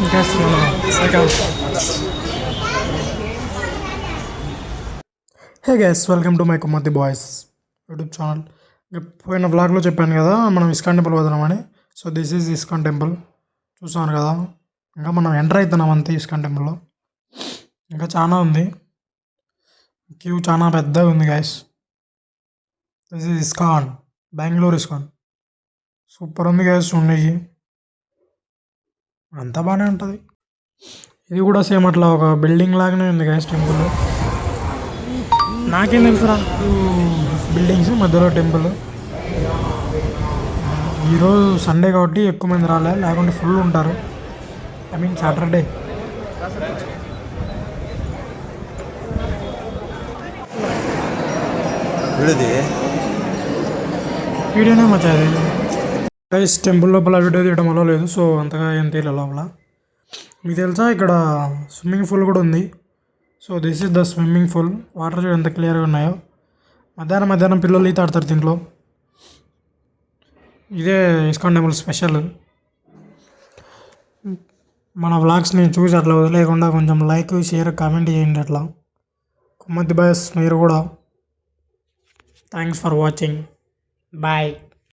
Guys మన second hey guys welcome to my Kummathi boys YouTube channel. పోయిన వ్లాగ్లో చెప్పాను కదా మనం ఇస్కాన్ టెంపుల్ పోతున్నామని. So this is ISKCON temple. చూసాను కదా, ఇంకా మనం ఎంటర్ అవుతున్నాం అంతే ఇస్కాన్ టెంపుల్లో. ఇంకా చాలా ఉంది, క్యూ చాలా పెద్దగా ఉంది guys. This is ISKCON, Bengaluru ISKCON. Super ఉంది గైస్, ఉండేవి అంతా బాగానే ఉంటుంది. ఇది కూడా సేమ్ అట్లా ఒక బిల్డింగ్ లాగానే ఉంది గైస్ టెంపుల్. నాకేం తెలుసురా బిల్డింగ్స్ మధ్యలో టెంపుల్. ఈరోజు సండే కాబట్టి ఎక్కువ మంది రాలే, లేకుంటే ఫుల్ ఉంటారు. I mean Saturday. వీడియోనే మచ్చాది గైస్. టెంపుల్ లోపల వీడియో తీయడం అలా లేదు, సో అంతగా ఏం తెలియదు లోపల. మీకు తెలుసా ఇక్కడ స్విమ్మింగ్ పూల్ కూడా ఉంది. So this is the swimming pool. Water చూడ ఎంత క్లియర్గా ఉన్నాయో. మధ్యాహ్నం పిల్లలు ఈత ఆడతారు దీంట్లో. ఇదే ఇస్కాన్ టెంపుల్ స్పెషల్. మన వ్లాగ్స్ని చూసి అట్లా వదిలేయకుండా కొంచెం లైక్, షేర్, కామెంట్ చేయండి. అట్లా కుమ్మతి బాయ్స్ మీరు కూడా. Thanks for watching. బాయ్.